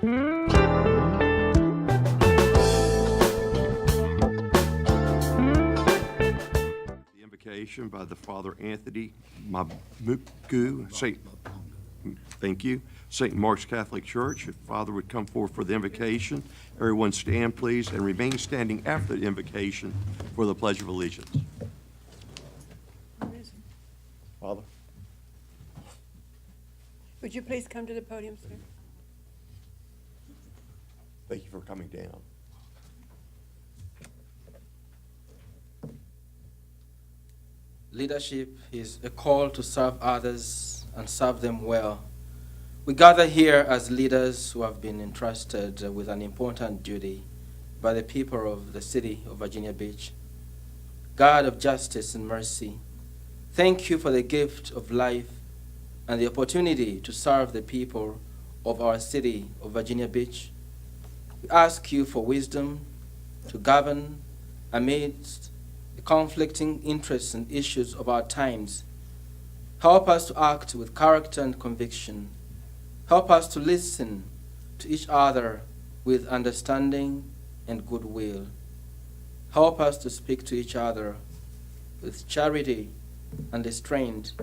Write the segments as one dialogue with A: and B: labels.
A: The invocation by the Father Anthony Mabuku, thank you, St. Mark's Catholic Church. If Father would come forward for the invocation, everyone stand, please, and remain standing after the invocation for the Pledge of Allegiance. Father.
B: Would you please come to the podium, sir?
A: Thank you for coming down.
C: Leadership is a call to serve others and serve them well. We gather here as leaders who have been entrusted with an important duty by the people of the city of Virginia Beach. God of justice and mercy, thank you for the gift of life and the opportunity to serve the people of our city of Virginia Beach. We ask you for wisdom to govern amidst the conflicting interests and issues of our times. Help us to act with character and conviction. Help us to listen to each other with understanding and goodwill. Help us to speak to each other with charity and restraint.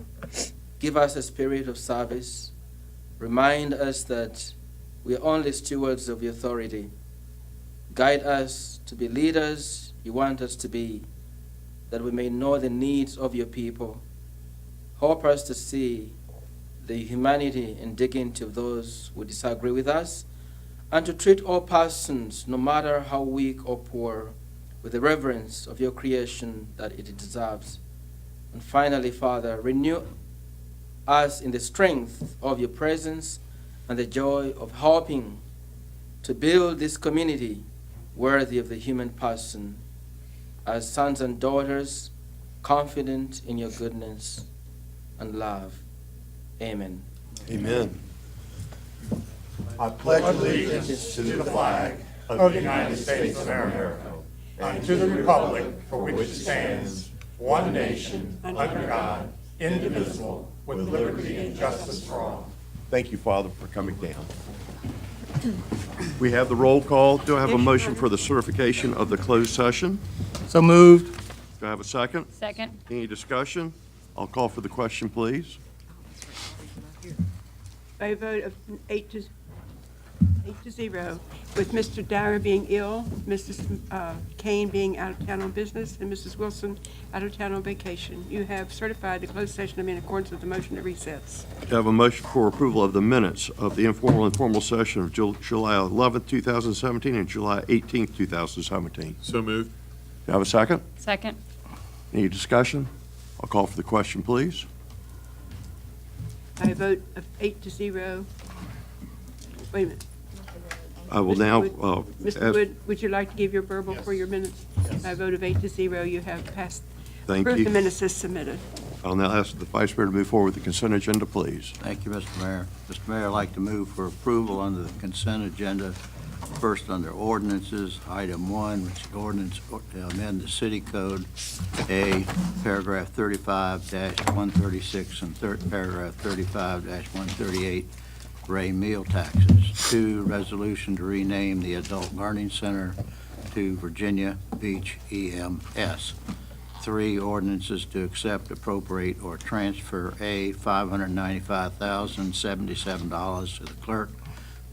C: Give us a spirit of service. Remind us that we are only stewards of your authority. Guide us to be leaders you want us to be, that we may know the needs of your people. Help us to see the humanity and dignity of those who disagree with us, and to treat all persons, no matter how weak or poor, with the reverence of your creation that it deserves. And finally, Father, renew us in the strength of your presence and the joy of helping to build this community worthy of the human person, as sons and daughters, confident in your goodness and love. Amen.
A: Amen.
D: I pledge allegiance to the flag of the United States of America and to the republic for which it stands, one nation, under God, indivisible, with liberty and justice for all.
A: Thank you, Father, for coming down. We have the roll call. Do I have a motion for the certification of the closed session?
E: So moved.
A: Do I have a second?
F: Second.
A: Any discussion? I'll call for the question, please.
B: By a vote of 8 to 0, with Mr. Dara being ill, Mrs. Kane being out of town on business, and Mrs. Wilson out of town on vacation. You have certified the closed session to be in accordance with the motion to recess.
A: Do I have a motion for approval of the minutes of the informal and formal session of July 11th, 2017 and July 18th, 2017?
G: So moved.
A: Do I have a second?
F: Second.
A: Any discussion? I'll call for the question, please.
B: By a vote of 8 to 0. Wait a minute.
A: I will now
B: Mr. Wood, would you like to give your verbal for your minutes? By a vote of 8 to 0, you have passed.
A: Thank
B: Approved
A: you.
B: the minutes as submitted.
A: I'll now ask the Vice Mayor to move forward with the consent agenda, please.
E: Thank you, Mr. Mayor. Mr. Mayor, I'd like to move for approval under the consent agenda. First, under ordinances, item 1, which is ordinance to amend the city code, A, paragraph 35-136 and paragraph 35-138, Ray meal taxes. 2, resolution to rename the Adult Learning Center to Virginia Beach EMS. 3, ordinances to accept, appropriate, or transfer A, $595,077 to the clerk,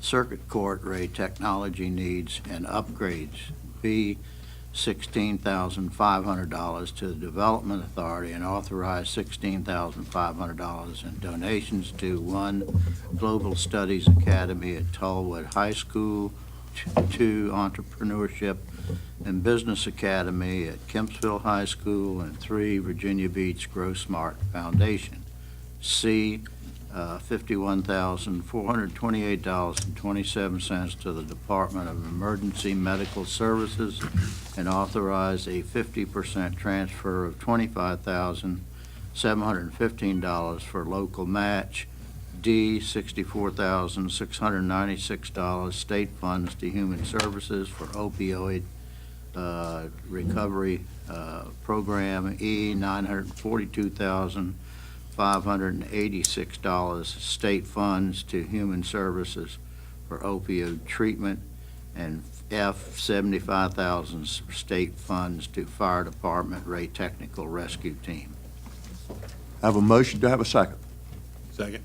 E: circuit court, Ray technology needs and upgrades. B, $16,500 to the Development Authority, and authorize $16,500 in donations to 1, Global Studies Academy at Tallwood High School, 2, Entrepreneurship and Business Academy at Kempsville High School, and 3, Virginia Beach Grow Smart Foundation. C, $51,428.27 to the Department of Emergency Medical Services, and authorize a 50% transfer of $25,715 for local match. D, $64,696 state funds to Human Services for opioid recovery program. E, $942,586 state funds to Human Services for opioid treatment, and F, $75,000 state funds to fire department Ray Technical Rescue Team.
A: Have a motion, to have a second?
F: Second.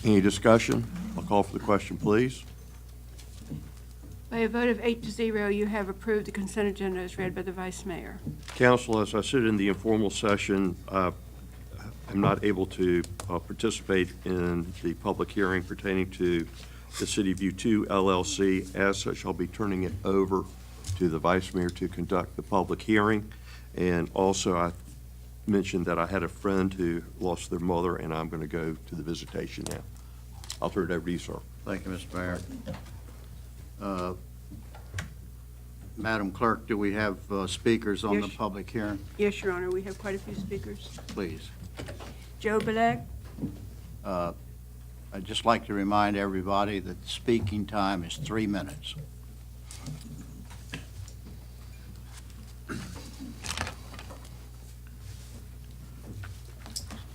A: Any discussion? I'll call for the question, please.
B: By a vote of 8-0, you have approved the consent agenda as read by the Vice Mayor.
A: Council, as I sit in the informal session, I'm not able to participate in the public hearing pertaining to the City View 2 LLC. As such, I'll be turning it over to the Vice Mayor to conduct the public hearing. And also, I mentioned that I had a friend who lost their mother, and I'm going to go to the visitation now. I'll turn it over to you, sir.
E: Thank you, Mr. Mayor. Madam Clerk, do we have speakers on the
B: Yes.
E: public hearing?
B: Yes, Your Honor, we have quite a few speakers.
E: Please.
B: Joe Belek,
E: I'd just like to remind everybody that the speaking time is 3 minutes.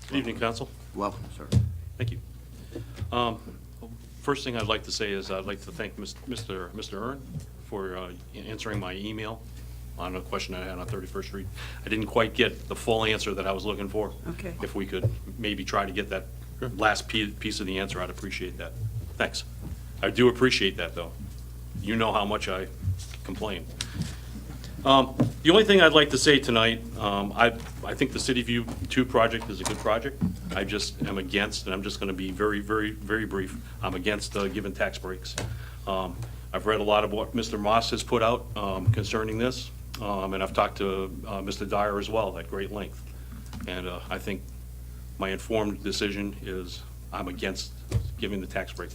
F: Good evening, Council.
E: Welcome, sir.
F: Thank you. First thing I'd like to say is I'd like to thank Mr. Ern for answering my email on a question I had on 31st Street. I didn't quite get the full answer that I was looking for.
B: Okay.
F: If we could maybe try to get that last piece of the answer, I'd appreciate that. Thanks. I do appreciate that, though. You know how much I complain. The only thing I'd like to say tonight, I think the City View 2 project is a good project. I just am against, and I'm just going to be very, very, very brief, I'm against giving tax breaks. I've read a lot of what Mr. Moss has put out concerning this, and I've talked to Mr. Dyer as well at great length. And I think my informed decision is I'm against giving the tax break.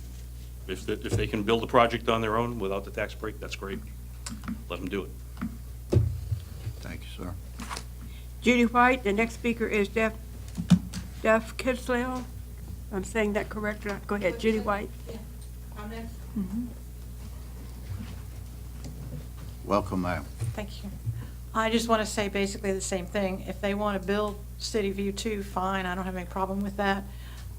F: If they can build a project on their own without the tax break, that's great. Let them do it.
E: Thank you, sir.
B: Judy White, the next speaker is Duff Cleaver. I'm saying that correct? Go ahead, Judy White.
G: I'm next.
E: Welcome, ma'am.
G: Thank you. I just want to say basically the same thing. If they want to build City View 2, fine, I don't have any problem with that.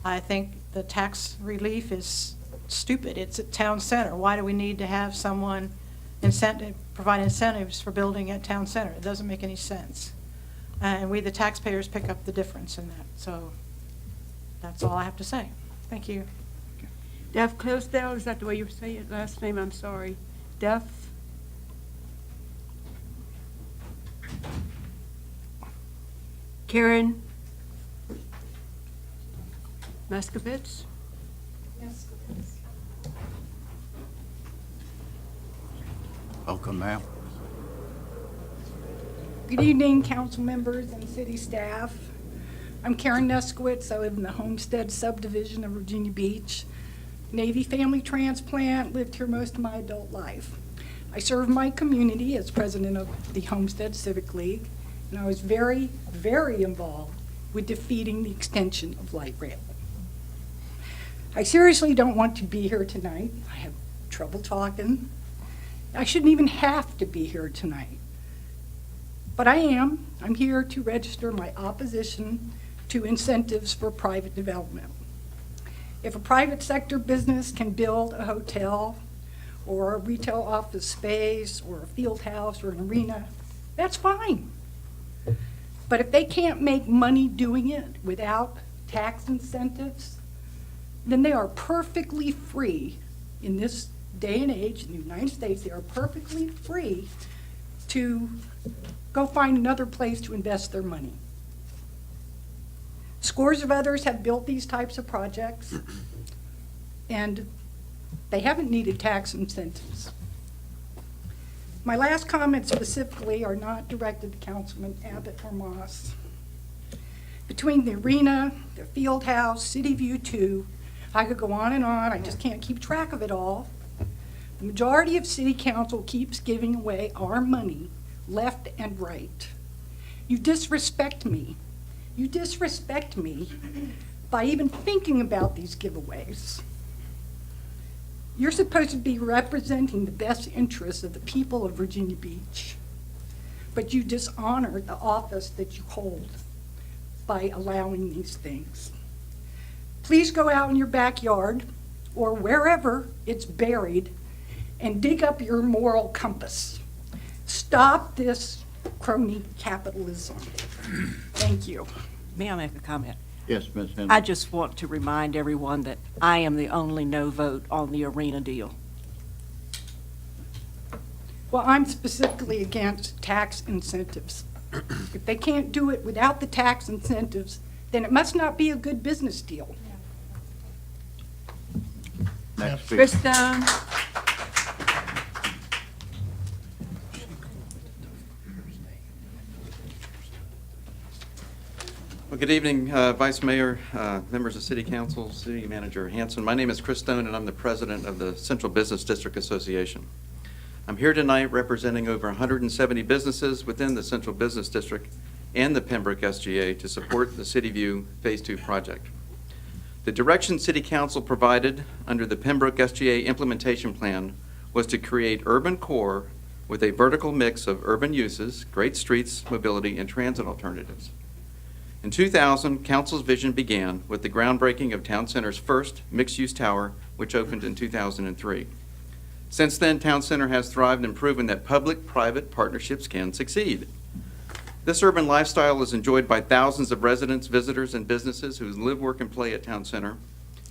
G: I think the tax relief is stupid. It's at town center. Why do we need to have someone provide incentives for building at town center? It doesn't make any sense. And we, the taxpayers, pick up the difference in that. So that's all I have to say. Thank you.
B: Duff Cleaver, is that the way you say it? Last name, I'm sorry. Duff? Karen Maskavich?
E: Welcome, ma'am.
H: Good evening, council members and city staff. I'm Karen Neskowitz. I live in the Homestead subdivision of Virginia Beach. Navy family transplant, lived here most of my adult life. I serve my community as president of the Homestead Civic League, and I was very, very involved with defeating the extension of light rail. I seriously don't want to be here tonight. I have trouble talking. I shouldn't even have to be here tonight. But I am. I'm here to register my opposition to incentives for private development. If a private sector business can build a hotel or a retail office space or a field house or an arena, that's fine. But if they can't make money doing it without tax incentives, then they are perfectly free in this day and age in the United States. They are perfectly free to go find another place to invest their money. Scores of others have built these types of projects, and they haven't needed tax incentives. My last comments specifically are not directed to Councilman Abbott or Moss. Between the arena, the field house, City View 2, I could go on and on. I just can't keep track of it all. The majority of city council keeps giving away our money left and right. You disrespect me. You disrespect me by even thinking about these giveaways. You're supposed to be representing the best interests of the people of Virginia Beach, but you dishonor the office that you hold by allowing these things. Please go out in your backyard or wherever it's buried and dig up your moral compass. Stop this crony capitalism. Thank you.
I: May I make a comment?
E: Yes, Ms. Henry.
I: I just want to remind everyone that I am the only no vote on the arena deal.
H: Well, I'm specifically against tax incentives. If they can't do it without the tax incentives, then it must not be a good business deal.
E: Next speaker.
B: Chris Stone.
J: Well, good evening, Vice Mayor, members of City Council, City Manager Hanson. My name is Chris Stone, and I'm the president of the Central Business District Association. I'm here tonight representing over 170 businesses within the Central Business District and the Pembroke SGA to support the City View Phase 2 project. The direction City Council provided under the Pembroke SGA implementation plan was to create urban core with a vertical mix of urban uses, great streets, mobility, and transit alternatives. In 2000, Council's vision began with the groundbreaking of Town Center's first mixed-use tower, which opened in 2003. Since then, Town Center has thrived and proven that public-private partnerships can succeed. This urban lifestyle is enjoyed by thousands of residents, visitors, and businesses who live, work, and play at Town Center,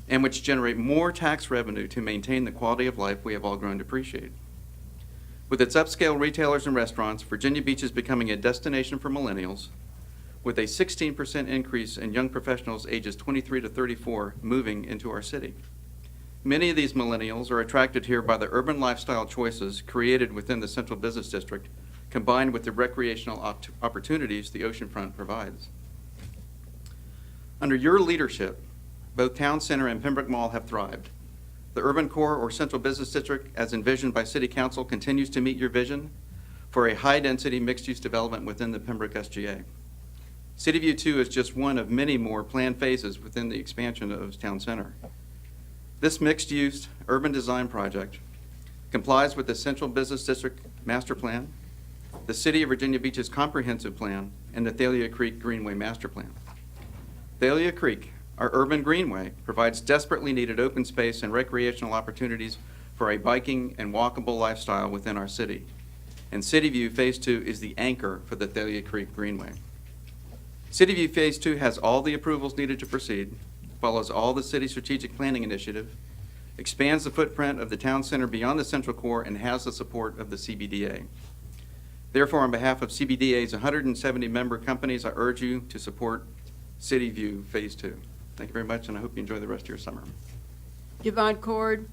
J: and which generate more tax revenue to maintain the quality of life we have all grown to appreciate. With its upscale retailers and restaurants, Virginia Beach is becoming a destination for millennials, with a 16% increase in young professionals ages 23 to 34 moving into our city. Many of these millennials are attracted here by the urban lifestyle choices created within the Central Business District, combined with the recreational opportunities the oceanfront provides. Under your leadership, both Town Center and Pembroke Mall have thrived. The urban core or Central Business District, as envisioned by City Council, continues to meet your vision for a high-density mixed-use development within the Pembroke SGA. City View 2 is just one of many more planned phases within the expansion of Town Center. This mixed-use urban design project complies with the Central Business District Master Plan, the City of Virginia Beach's Comprehensive Plan, and the Thalia Creek Greenway Master Plan. Thalia Creek, our urban greenway, provides desperately needed open space and recreational opportunities for a biking and walkable lifestyle within our city. And City View Phase 2 is the anchor for the Thalia Creek Greenway. City View Phase 2 has all the approvals needed to proceed, follows all the city strategic planning initiative, expands the footprint of the town center beyond the central core, and has the support of the CBDA. Therefore, on behalf of CBDA's 170 member companies, I urge you to support City View Phase 2. Thank you very much, and I hope you enjoy the rest of your summer.
B: Javon Chord.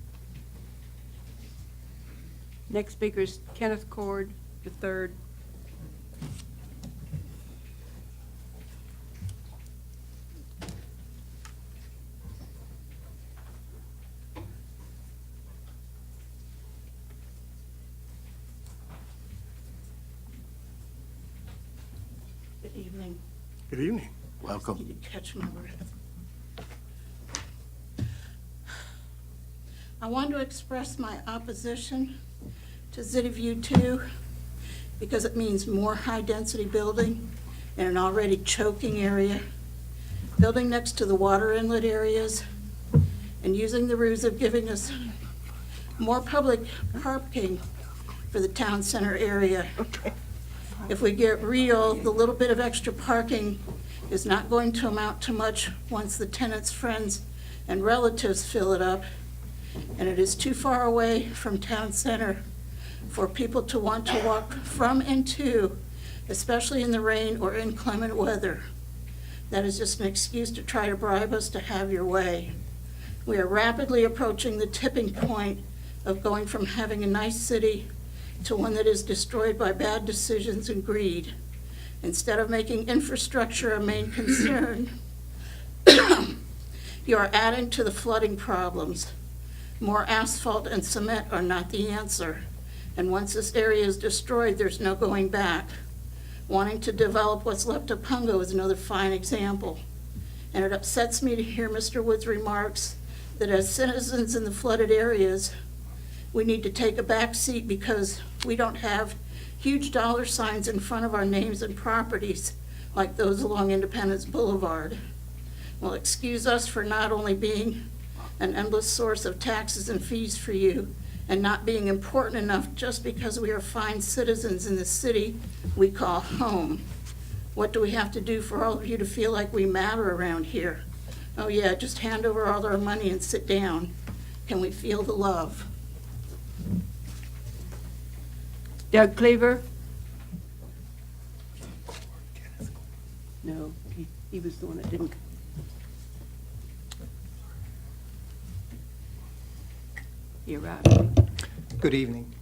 B: Next speaker is Kenneth Chord, the third.
K: Good evening.
D: Good evening.
E: Welcome.
K: Need to catch my breath. I want to express my opposition to City View 2 because it means more high-density building in an already choking area, building next to the water inlet areas, and using the ruse of giving us more public parking for the town center area. If we get real, the little bit of extra parking is not going to amount to much once the tenants' friends and relatives fill it up, and it is too far away from town center for people to want to walk from and to, especially in the rain or inclement weather. That is just an excuse to try to bribe us to have your way. We are rapidly approaching the tipping point of going from having a nice city to one that is destroyed by bad decisions and greed. Instead of making infrastructure a main concern, you are adding to the flooding problems. More asphalt and cement are not the answer. And once this area is destroyed, there's no going back. Wanting to develop what's left of Pungo is another fine example. And it upsets me to hear Mr. Wood's remarks that as citizens in the flooded areas, we need to take a back seat because we don't have huge dollar signs in front of our names and properties like those along Independence Boulevard. Well, excuse us for not only being an endless source of taxes and fees for you, and not being important enough just because we are fine citizens in the city we call home. What do we have to do for all of you to feel like we matter around here? Oh yeah, just hand over all our money and sit down. Can we feel the love?
B: Doug Cleaver? No, he was the one that didn't. He arrived.
L: Good evening.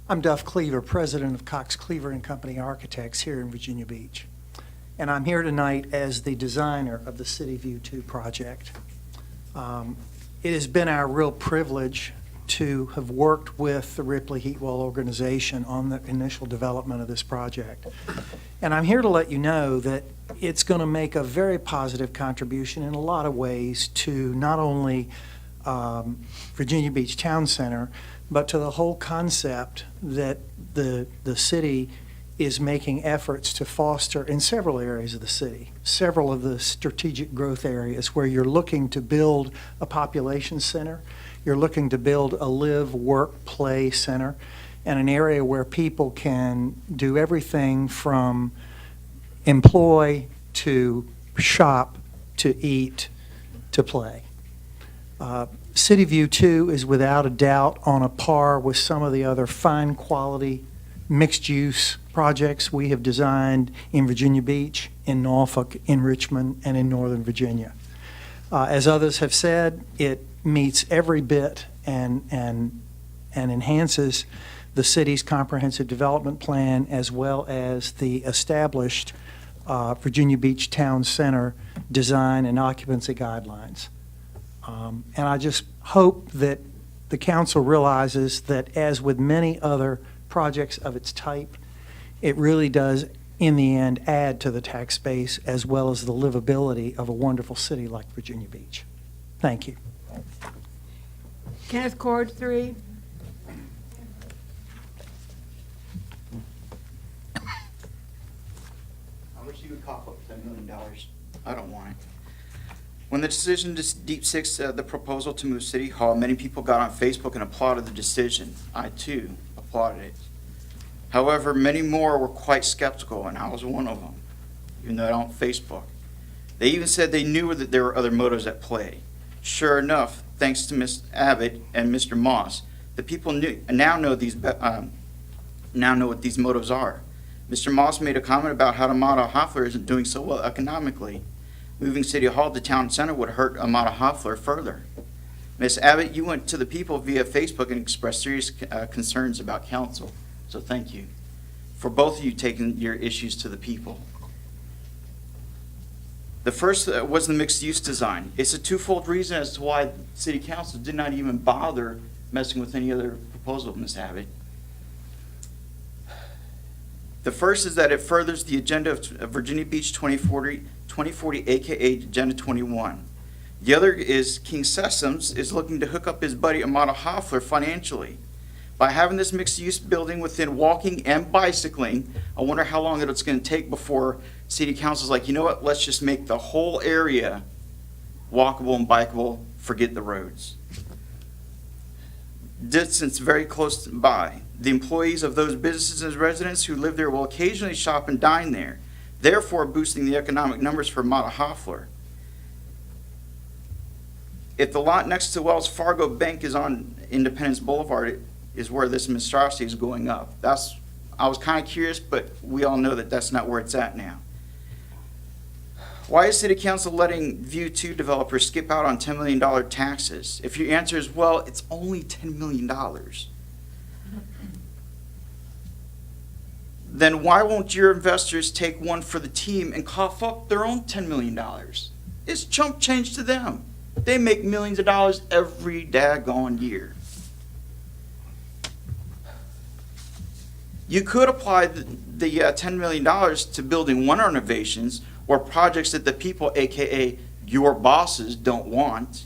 L: I'm Duff Cleaver, president of Cox Cleaver and Company Architects here in Virginia Beach. And I'm here tonight as the designer of the City View 2 project. It has been our real privilege to have worked with the Ripley Heatwell organization on the initial development of this project. And I'm here to let you know that it's going to make a very positive contribution in a lot of ways to not only Virginia Beach Town Center, but to the whole concept that the city is making efforts to foster in several areas of the city, several of the strategic growth areas where you're looking to build a population center, you're looking to build a live, work, play center, and an area where people can do everything from employ to shop to eat to play. City View 2 is without a doubt on a par with some of the other fine quality mixed-use projects we have designed in Virginia Beach, in Norfolk, in Richmond, and in Northern Virginia. As others have said, it meets every bit and enhances the city's comprehensive development plan as well as the established Virginia Beach Town Center design and occupancy guidelines. And I just hope that the council realizes that, as with many other projects of its type, it really does, in the end, add to the tax base as well as the livability of a wonderful city like Virginia Beach. Thank you.
B: Kenneth Chord, 3.
E: I wish you would cough up $10 million. I don't want it. When the decision to deep six the proposal to move City Hall, many people got on Facebook and applauded the decision. I, too, applauded it. However, many more were quite skeptical, and I was one of them, even though I don't Facebook. They even said they knew that there were other motives at play. Sure enough, thanks to Ms. Abbott and Mr. Moss, the people now know what these motives are. Mr. Moss made a comment about how Amada Hoffler isn't doing so well economically. Moving City Hall to Town Center would hurt Amada Hoffler further. Ms. Abbott, you went to the people via Facebook and expressed serious concerns about council. So thank you for both of you taking your issues to the people. The first was the mixed-use design. It's a twofold reason as to why City Council did not even bother messing with any other proposal, Ms. Abbott. The first is that it furthers the agenda of Virginia Beach 2040, aka Agenda 21. The other is King Sessoms is looking to hook up his buddy Amada Hoffler financially. By having this mixed-use building within walking and bicycling, I wonder how long it's going to take before City Council's like, you know what, let's just make the whole area walkable and bikeable, forget the roads. Distance very close by. The employees of those businesses and residents who live there will occasionally shop and dine there, therefore boosting the economic numbers for Amada Hoffler. If the lot next to Wells Fargo Bank is on Independence Boulevard, is where this monstrosity is going up. I was kind of curious, but we all know that that's not where it's at now. Why is City Council letting View 2 developers skip out on $10 million taxes? If your answer is, well, it's only $10 million, then why won't your investors take one for the team and cough up their own $10 million? It's chump change to them. They make millions of dollars every daggone year. You could apply the $10 million to building one renovations or projects that the people, aka your bosses, don't want.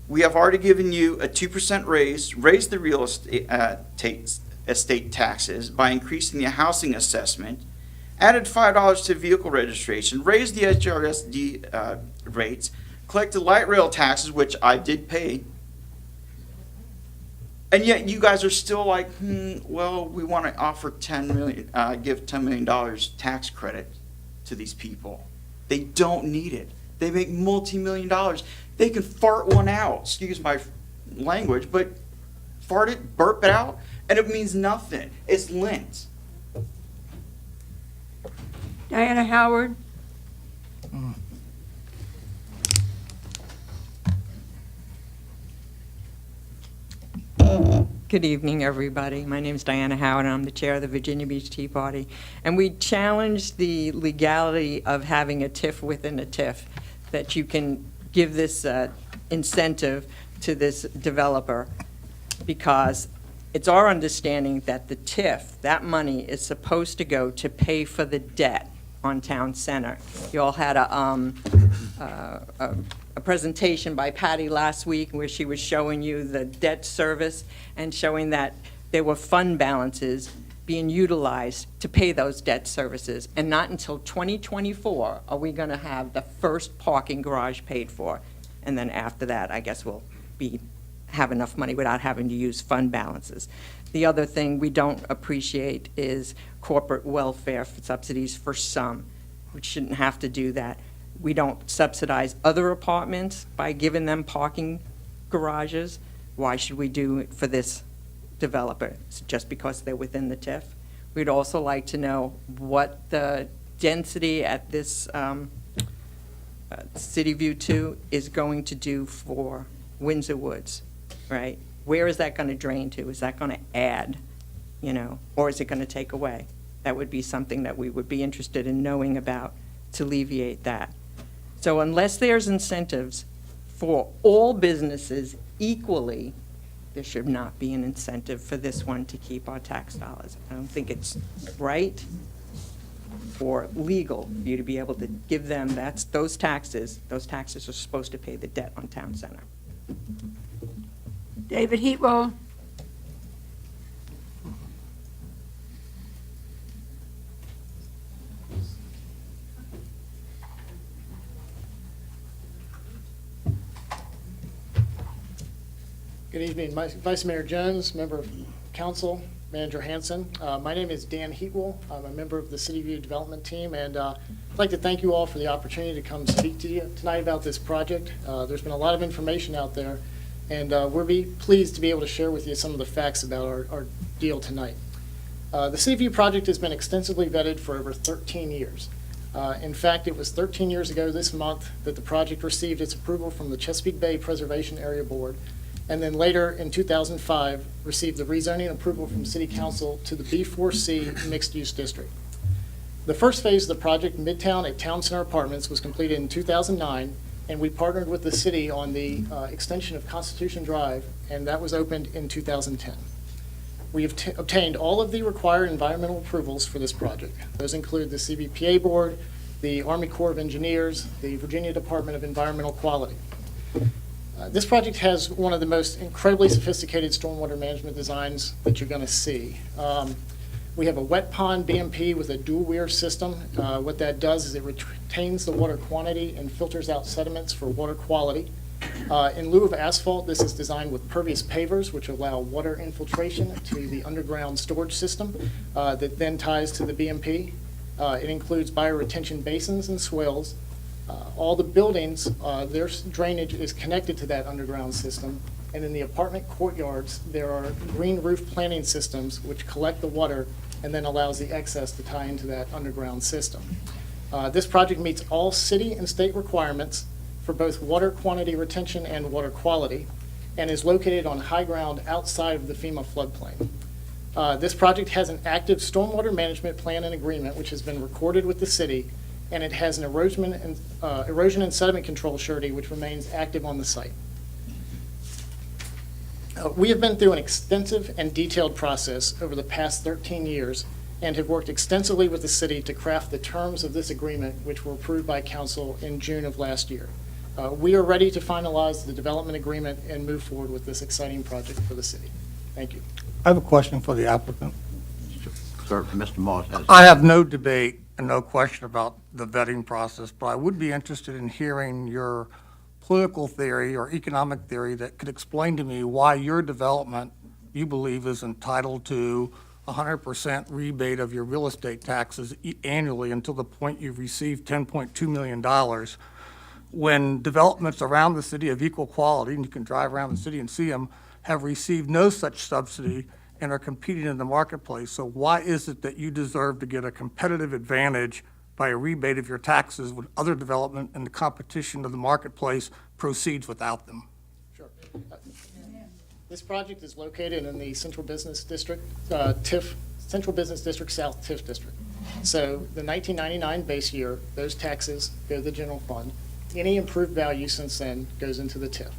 E: We have already given you a 2% raise the real estate taxes by increasing the housing assessment, added $5 to vehicle registration, raised the HRSD rates,
M: collected light rail taxes, which I did pay. And yet you guys are still like, well, we want to offer give $10 million tax credit to these people. They don't need it. They make multi-million dollars. They can fart one out, excuse my language, but fart it, burp it out, and it means nothing. It's lint.
B: Diana Howard.
N: Good evening, everybody. My name is Diana Howard, and I'm the chair of the Virginia Beach Tea Party. And we challenge the legality of having a TIF within a TIF, that you can give this incentive to this developer, because it's our understanding that the TIF, that money is supposed to go to pay for the debt on Town Center. You all had a presentation by Patty last week where she was showing you the debt service and showing that there were fund balances being utilized to pay those debt services. And not until 2024 are we going to have the first parking garage paid for. And then after that, I guess we'll have enough money without having to use fund balances. The other thing we don't appreciate is corporate welfare subsidies for some. We shouldn't have to do that. We don't subsidize other apartments by giving them parking garages. Why should we do it for this developer? It's just because they're within the TIF. We'd also like to know what the density at this City View 2 is going to do for Windsor Woods, right? Where is that going to drain to? Is that going to add, or is it going to take away? That would be something that we would be interested in knowing about to alleviate that. So unless there's incentives for all businesses equally, there should not be an incentive for this one to keep our tax dollars. I don't think it's right or legal for you to be able to give them those taxes. Those taxes are supposed to pay the debt on Town Center.
B: David Heatwell.
O: Good evening, Vice Mayor Jones, member of council, Manager Hanson. My name is Dan Heatwell. I'm a member of the City View Development Team, and I'd like to thank you all for the opportunity to come speak to you tonight about this project. There's been a lot of information out there, and we're pleased to be able to share with you some of the facts about our deal tonight. The City View project has been extensively vetted for over 13 years. In fact, it was 13 years ago this month that the project received its approval from the Chesapeake Bay Preservation Area Board, and then later in 2005 received the rezoning approval from City Council to the B4C mixed-use district. The first phase of the project, Midtown at Town Center Apartments, was completed in 2009, and we partnered with the city on the extension of Constitution Drive, and that was opened in 2010. We have obtained all of the required environmental approvals for this project. Those include the CBPA Board, the Army Corps of Engineers, the Virginia Department of Environmental Quality. This project has one of the most incredibly sophisticated stormwater management designs that you're going to see. We have a wet pond BMP with a dual weir system. What that does is it retains the water quantity and filters out sediments for water quality. In lieu of asphalt, this is designed with pervious pavers, which allow water infiltration to the underground storage system that then ties to the BMP. It includes bioretention basins and swales. All the buildings, their drainage is connected to that underground system, and in the apartment courtyards, there are green roof planting systems which collect the water and then allows the excess to tie into that underground system. This project meets all city and state requirements for both water quantity retention and water quality, and is located on high ground outside of the FEMA floodplain. This project has an active stormwater management plan and agreement which has been recorded with the city, and it has an erosion and sediment control surety which remains active on the site. We have been through an extensive and detailed process over the past 13 years and have worked extensively with the city to craft the terms of this agreement, which were approved by council in June of last year. We are ready to finalize the development agreement and move forward with this exciting project for the city. Thank you.
D: I have a question for the applicant.
E: Sir, Mr. Moss has.
D: I have no debate and no question about the vetting process, but I would be interested in hearing your
P: political theory or economic theory that could explain to me why your development, you believe, is entitled to 100% rebate of your real estate taxes annually until the point you've received $10.2 million, when developments around the city of equal quality, and you can drive around the city and see them, have received no such subsidy and are competing in the marketplace. So why is it that you deserve to get a competitive advantage by a rebate of your taxes when other development and the competition of the marketplace proceeds without them?
O: Sure. This project is located in the Central Business District, TIF, Central Business District South TIF District. So the 1999 base year, those taxes go to the general fund. Any improved value since then goes into the TIF.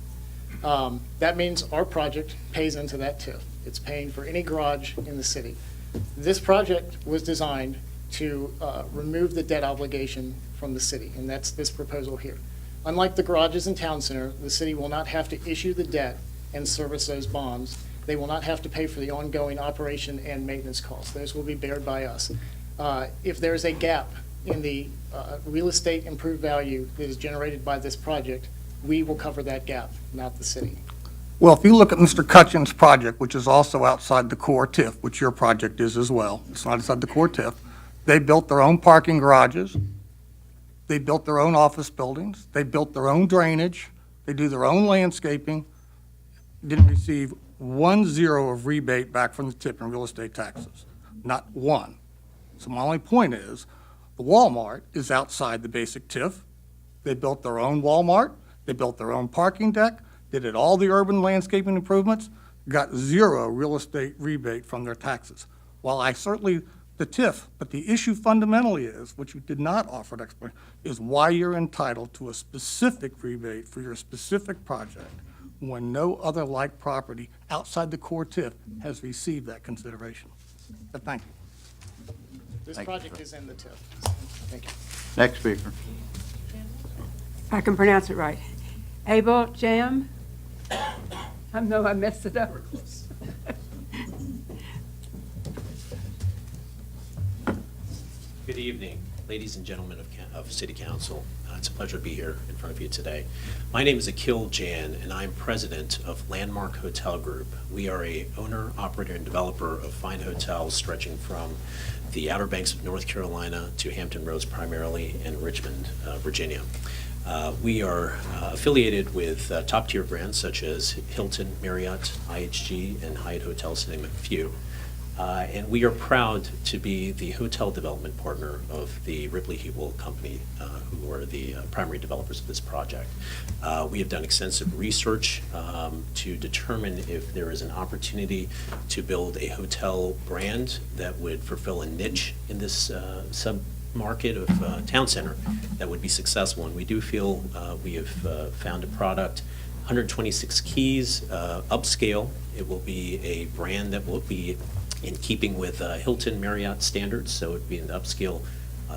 O: That means our project pays into that TIF. It's paying for any garage in the city. This project was designed to remove the debt obligation from the city, and that's this proposal here. Unlike the garages in Town Center, the city will not have to issue the debt and service those bonds. They will not have to pay for the ongoing operation and maintenance costs. Those will be bared by us. If there's a gap in the real estate improved value that is generated by this project, we will cover that gap, not the city.
P: Well, if you look at Mr. Cutchin's project, which is also outside the core TIF, which your project is as well, it's not inside the core TIF, they built their own parking garages, they built their own office buildings, they built their own drainage, they do their own landscaping, didn't receive 1 0 of rebate back from the TIF in real estate taxes, not one. So my only point is, the Walmart is outside the basic TIF. They built their own Walmart, they built their own parking deck, they did all the urban landscaping improvements, got 0 real estate rebate from their taxes. While I certainly, the TIF, but the issue fundamentally is, which you did not offer an explanation, is why you're entitled to a specific rebate for your specific project when no other like property outside the core TIF has received that consideration. But thank you.
O: This
E: Thank you,
O: project
E: sir.
O: is in the TIF. Thank you.
E: Next speaker.
B: I can pronounce it right. Abel Jam? I know I messed it up.
Q: Good evening, ladies and gentlemen of City Council. It's a pleasure to be here in front of you today. My name is Akil Jan, and I'm president of Landmark Hotel Group. We are a owner, operator, and developer of fine hotels stretching from the Outer Banks of North Carolina to Hampton Roads primarily, and Richmond, Virginia. We are affiliated with top-tier brands such as Hilton, Marriott, IHG, and Hyatt Hotels, to name a few. And we are proud to be the hotel development partner of the Ripley Hiegel Company, who are the primary developers of this project. We have done extensive research to determine if there is an opportunity to build a hotel brand that would fulfill a niche in this sub-market of Town Center that would be successful. And we do feel we have found a product, 126 keys, upscale. It will be a brand that will be in keeping with Hilton Marriott standards, so it would be an upscale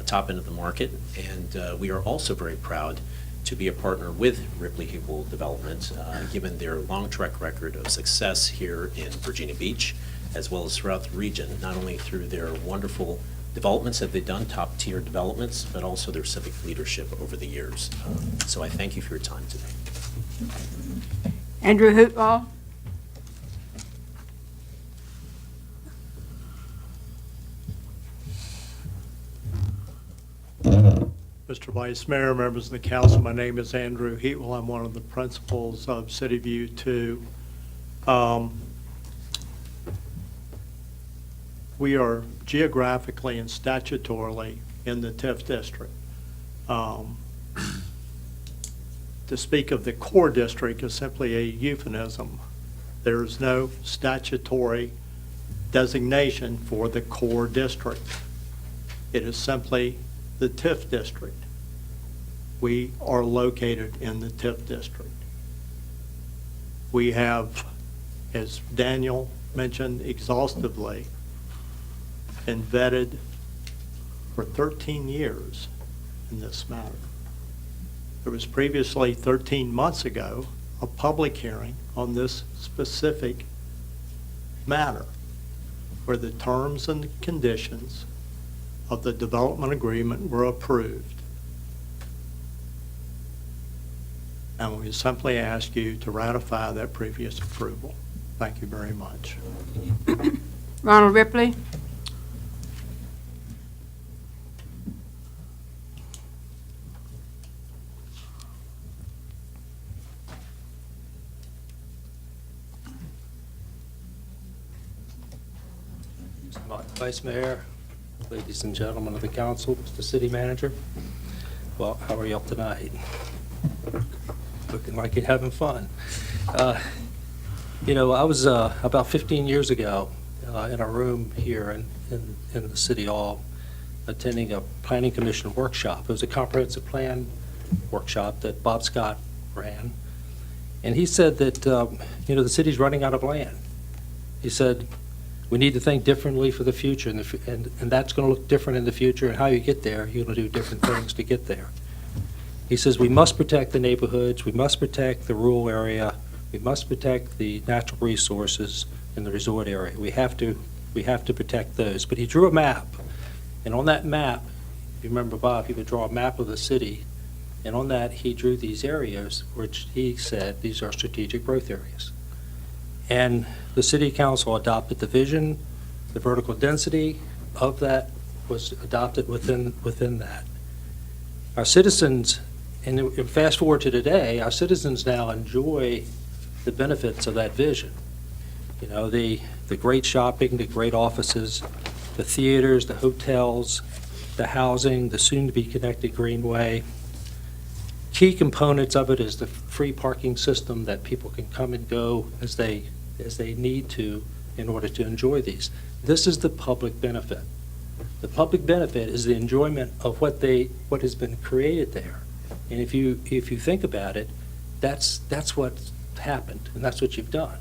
Q: top end of the market. And we are also very proud to be a partner with Ripley Hiegel Development, given their long track record of success here in Virginia Beach, as well as throughout the region, not only through their wonderful developments that they've done, top tier developments, but also their civic leadership over the years. So I thank you for your time today.
B: Andrew Hootball?
D: Mr. Vice Mayor, members of the council, my name is Andrew Heatwell. I'm one of the principals of City View 2. We are geographically and statutorily in the TIF district. To speak of the core district is simply a euphemism. There is no statutory designation for the core district. It is simply the TIF district. We are located in the TIF district. We have, as Daniel mentioned exhaustively, been vetted for 13 years in this matter. There was previously, 13 months ago, a public hearing on this specific matter where the terms and conditions of the development agreement were approved.
R: and we simply ask you to ratify that previous approval. Thank you very much.
B: Ronald Ripley?
S: Vice Mayor, ladies and gentlemen of the council, Mr. City Manager, well, how are y'all tonight? Looking like you're having fun. You know, I was about 15 years ago in a room here in the City Hall attending a Planning Commission workshop. It was a comprehensive plan workshop that Bob Scott ran. And he said that, you know, the city's running out of land. He said, we need to think differently for the future, and that's going to look different in the future, and how you get there, you're going to do different things to get there. He says we must protect the neighborhoods, we must protect the rural area, we must protect the natural resources in the resort area. We have to protect those. But he drew a map, and on that map, if you remember, Bob, he would draw a map of the city, and on that he drew these areas, which he said these are strategic growth areas. And the city council adopted the vision, the vertical density of that was adopted within that. Our citizens, and fast forward to today, our citizens now enjoy the benefits of that vision. You know, the great shopping, the great offices, the theaters, the hotels, the housing, the soon-to-be connected greenway. Key components of it is the free parking system that people can come and go as they need to in order to enjoy these. This is the public benefit. The public benefit is the enjoyment of what has been created there. And if you think about it, that's what's happened, and that's what you've done.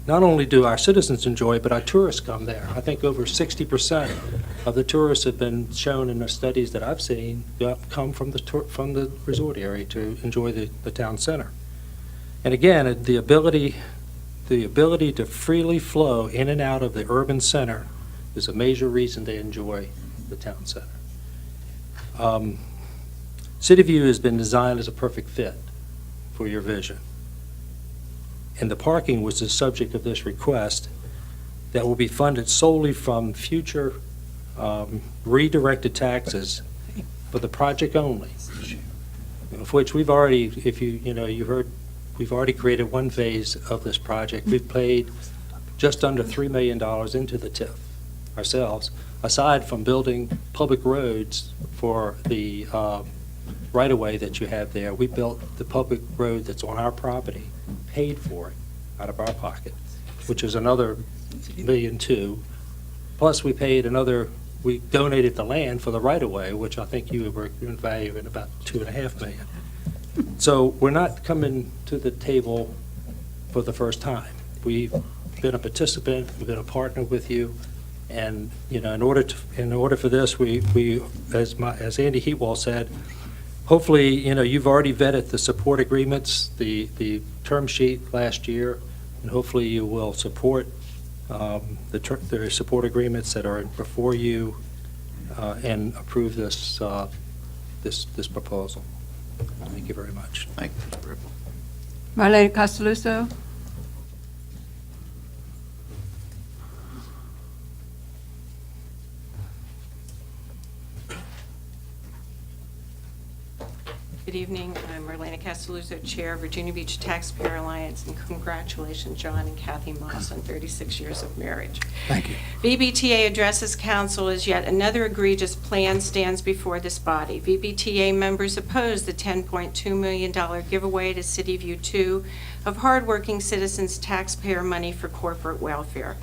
S: Not only do our citizens enjoy it, but our tourists come there. I think over 60% of the tourists have been shown in the studies that I've seen come from the resort area to enjoy the town center. And again, the ability to freely flow in and out of the urban center is a major reason they enjoy the town center. City View has been designed as a perfect fit for your vision. And the parking was the subject of this request that will be funded solely from future redirected taxes for the project only, of which we've already, you heard, we've already created one phase of this project. We've paid just under $3 million into the TIF ourselves, aside from building public roads for the right-of-way that you have there. We built the public road that's on our property, paid for it out of our pocket, which is another $1.2 million. Plus, we donated the land for the right-of-way, which I think you were in value at about $2.5 million. So we're not coming to the table for the first time. We've been a participant, we've been a partner with you, and in order for this, we as Andy Heatwell said, hopefully you've already vetted the support agreements, the term sheet last year, and hopefully you will support the support agreements that are before you and approve this proposal. Thank you very much.
E: Thank you, Mr. Ripple.
B: Marlene Castelluso?
T: Good evening. I'm Marlena Castelluso, Chair of Virginia Beach Taxpayer Alliance, and congratulations, John and Kathy Moss, on 36 years of marriage.
P: Thank you.
T: VBTA addresses council as yet another egregious plan stands before this body. VBTA members oppose the $10.2 million giveaway to City View 2 of hardworking citizens' taxpayer money for corporate welfare.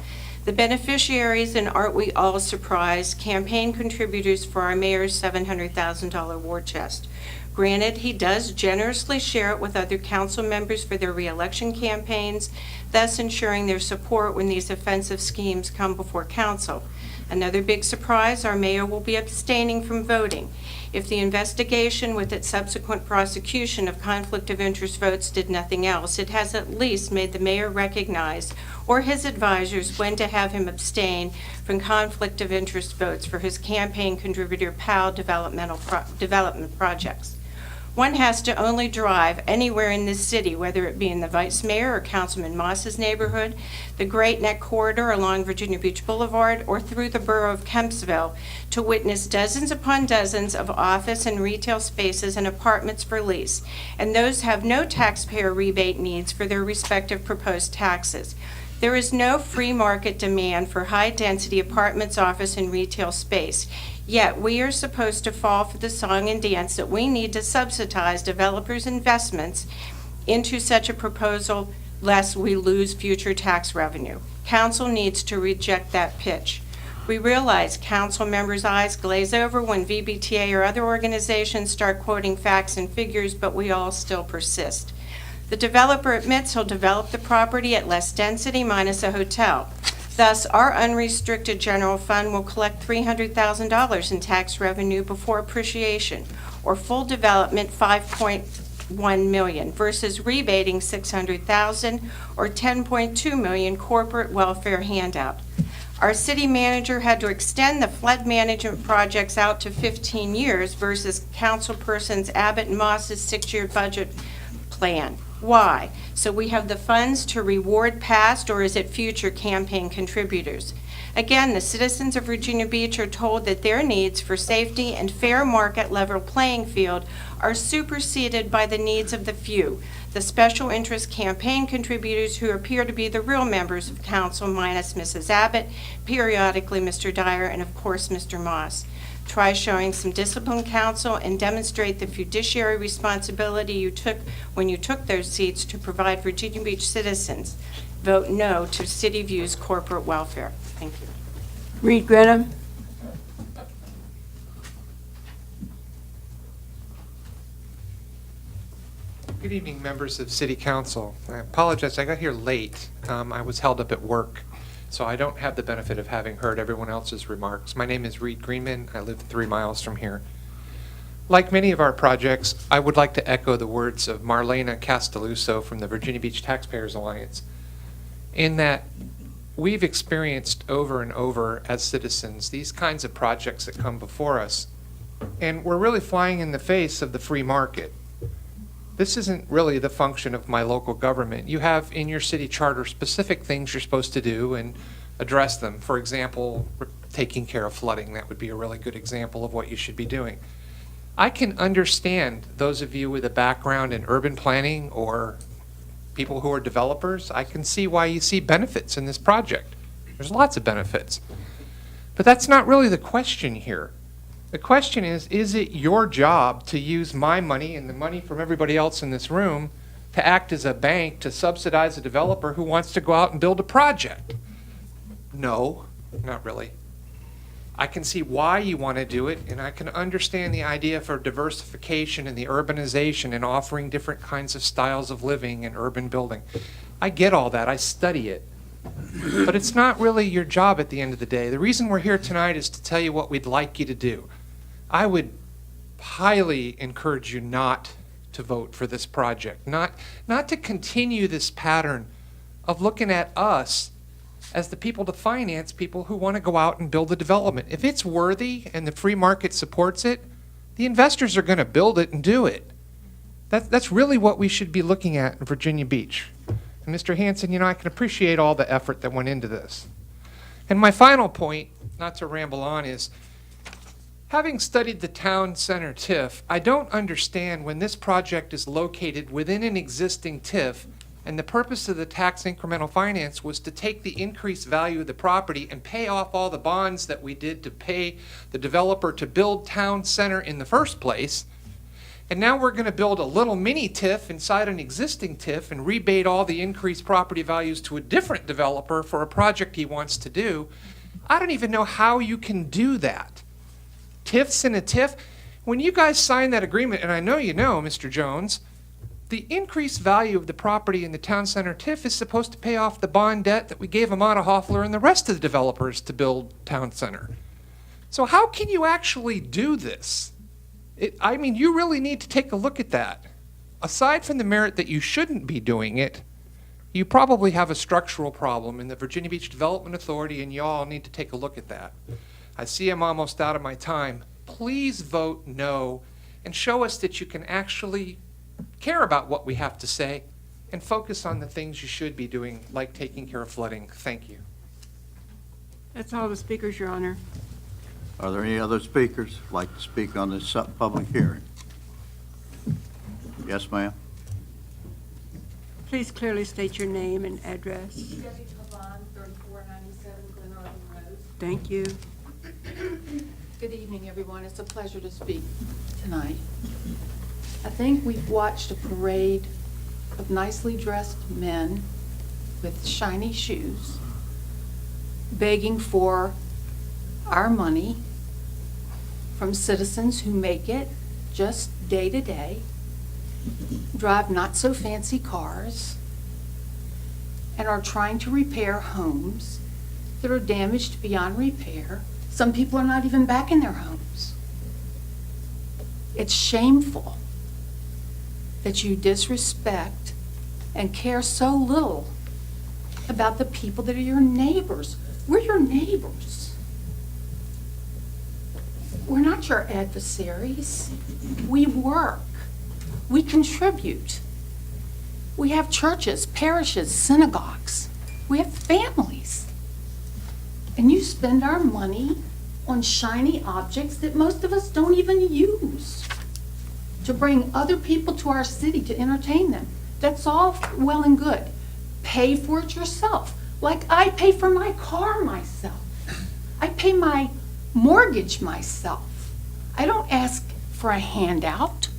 T: The beneficiaries, and aren't we all surprised, campaign contributors for our mayor's $700,000 war chest. Granted, he does generously share it with other council members for their re-election campaigns, thus ensuring their support when these offensive schemes come before council. Another big surprise, our mayor will be abstaining from voting. If the investigation with its subsequent prosecution of conflict of interest votes did nothing else, it has at least made the mayor recognize, or his advisors, when to have him abstain from conflict of interest votes for his campaign contributor PAL development projects. One has to only drive anywhere in this city, whether it be in the Vice Mayor or Councilman Moss's neighborhood, the Great Neck Corridor along Virginia Beach Boulevard, or through the borough of Kempsville, to witness dozens upon dozens of office and retail spaces and apartments for lease, and those have no taxpayer rebate needs for their respective proposed taxes. There is no free market demand for high-density apartments, office, and retail space. Yet, we are supposed to fall for the song and dance that we need to subsidize developers' investments into such a proposal, lest we lose future tax revenue. Council needs to reject that pitch. We realize council members' eyes glaze over when VBTA or other organizations start quoting facts and figures, but we all still persist. The developer admits he'll develop the property at less density minus a hotel. Thus, our unrestricted general fund will collect $300,000 in tax revenue before appreciation, or full development $5.1 million versus rebating $600,000 or $10.2 million corporate welfare handout. Our city manager had to extend the flood management projects out to 15 years versus councilpersons Abbott and Moss's 6-year budget plan. Why? So we have the funds to reward past, or is it future campaign contributors? Again, the citizens of Virginia Beach are told that their needs for safety and fair market level playing field are superseded by the needs of the few, the special interest campaign contributors who appear to be the real members of council minus Mrs. Abbott, periodically Mr. Dyer, and of course Mr. Moss. Try showing some discipline, council, and demonstrate the fiduciary responsibility you took when you took those seats to provide Virginia Beach citizens. Vote no to City View's corporate welfare. Thank you.
B: Reed Grenham.
U: Good evening, members of City Council. I apologize, I got here late. I was held up at work, so I don't have the benefit of having heard everyone else's remarks. My name is Reed Greenman. I live 3 miles from here. Like many of our projects, I would like to echo the words of Marlena Castelluso from the Virginia Beach Taxpayers Alliance, in that we've experienced over and over as citizens these kinds of projects that come before us, and we're really flying in the face of the free market. This isn't really the function of my local government. You have in your city charter specific things you're supposed to do and address them. For example, taking care of flooding. That would be a really good example of what you should be doing. I can understand those of you with a background in urban planning or people who are developers. I can see why you see benefits in this project. There's lots of benefits. But that's not really the question here. The question is it your job to use my money and the money from everybody else in this room to act as a bank to subsidize a developer who wants to go out and build a project? No, not really. I can see why you want to do it, and I can understand the idea for diversification and the urbanization and offering different kinds of styles of living and urban building. I get all that. I study it. But it's not really your job at the end of the day. The reason we're here tonight is to tell you what we'd like you to do. I would highly encourage you not to vote for this project, not to continue this pattern of looking at us as the people to finance people who want to go out and build a development. If it's worthy and the free market supports it, the investors are going to build it and do it. That's really what we should be looking at in Virginia Beach. And Mr. Hanson, you know, I can appreciate all the effort that went into this. And my final point, not to ramble on, is having studied the town center TIF, I don't understand when this project is located within an existing TIF and the purpose of the tax incremental finance was to take the increased value of the property and pay off all the bonds that we did to pay the developer to build town center in the first place. And now we're going to build a little mini TIF inside an existing TIF and rebate all the increased property values to a different developer for a project he wants to do. I don't even know how you can do that. TIFs in a TIF. When you guys signed that agreement, and I know you know, Mr. Jones, the increased value of the property in the town center TIF is supposed to pay off the bond debt that we gave Amada Hoffler and the rest of the developers to build town center. So how can you actually do this? I mean, you really need to take a look at that. Aside from the merit that you shouldn't be doing it, you probably have a structural problem in the Virginia Beach Development Authority, and y'all need to take a look at that. I see I'm almost out of my time. Please vote no and show us that you can actually care about what we have to say and focus on the things you should be doing, like taking care of flooding. Thank you.
B: That's all the speakers, Your Honor.
E: Are there any other speakers who'd like to speak on this public hearing? Yes, ma'am?
B: Please clearly state your name and address.
C: Debbie Pavon, 3497 Glen Arden Road.
B: Thank you.
C: Good evening, everyone. It's a pleasure to speak tonight. I think we've watched a parade of nicely dressed men with shiny shoes begging for our money from citizens who make it just day to day, drive not so fancy cars, and are trying to repair homes that are damaged beyond repair. Some people are not even back in their homes. It's shameful that you disrespect and care so little about the people that are your neighbors. We're your neighbors. We're not your adversaries. We work. We contribute. We have churches, parishes, synagogues. We have families. And you spend our money on shiny objects that most of us don't even use to bring other people to our city to entertain them. That's all well and good. Pay for it yourself. Like I pay for my car myself. I pay my mortgage myself. I don't ask for a handout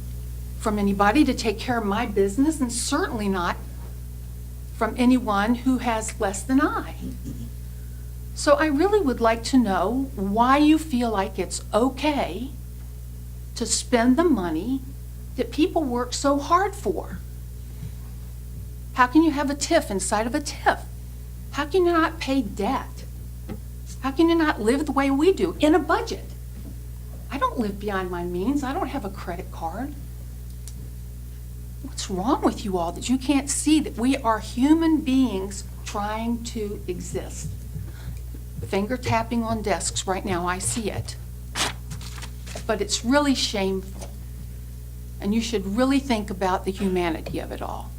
C: from anybody to take care of my business, and certainly not from anyone who has less than I. So I really would like to know why you feel like it's okay to spend the money that people work so hard for. How can you have a TIF inside of a TIF? How can you not pay debt? How can you not live the way we do in a budget? I don't live beyond my means. I don't have a credit card. What's wrong with you all that you can't see that we are human beings trying to exist? Finger tapping on desks right now, I see it. But it's really shameful. And you should really think about the humanity of it all.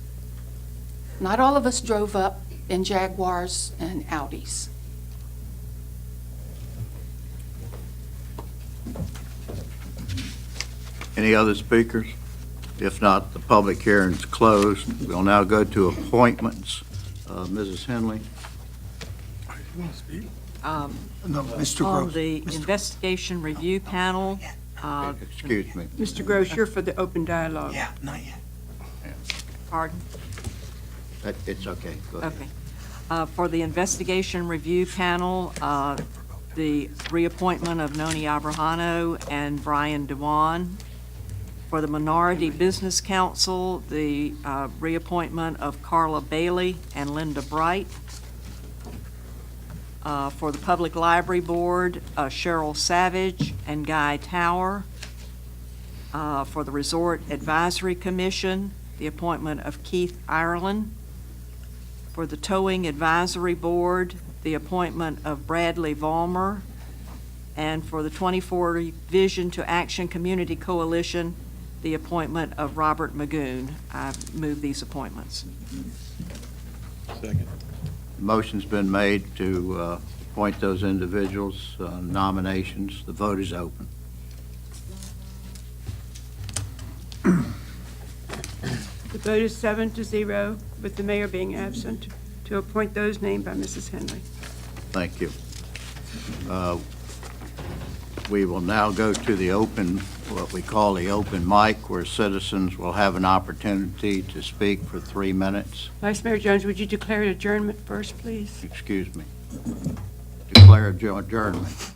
C: Not all of us drove up in Jaguars and Audis.
E: Any other speakers? If not, the public hearing is closed. We'll now go to appointments. Mrs. Henley?
I: No,
P: Mr.
I: On
P: Gross.
I: the investigation review panel,
E: Excuse me.
B: Mr. Gross, you're for the open dialogue.
P: Yeah, not yet.
I: pardon?
E: It's okay. Go ahead.
I: Okay. For the investigation review panel, the reappointment of Noni Abrahano and Brian Dewan. For the Minority Business Council, the reappointment of Carla Bailey and Linda Bright. For the Public Library Board, Cheryl Savage and Guy Tower. For the Resort Advisory Commission, the appointment of Keith Ireland. For the Towing Advisory Board, the appointment of Bradley Vollmer. And for the 2040 Vision to Action Community Coalition, the appointment of Robert Magoon. I move these appointments.
E: Second. Motion's been made to appoint those individuals, nominations. The vote is open.
B: The vote is 7-0, with the mayor being absent, to appoint those named by Mrs. Henley.
E: Thank you. We will now go to the open, what we call the open mic, where citizens will have an opportunity to speak for 3 minutes.
B: Vice Mayor Jones, would you declare adjournment first, please?
E: Excuse me. Declare adjournment.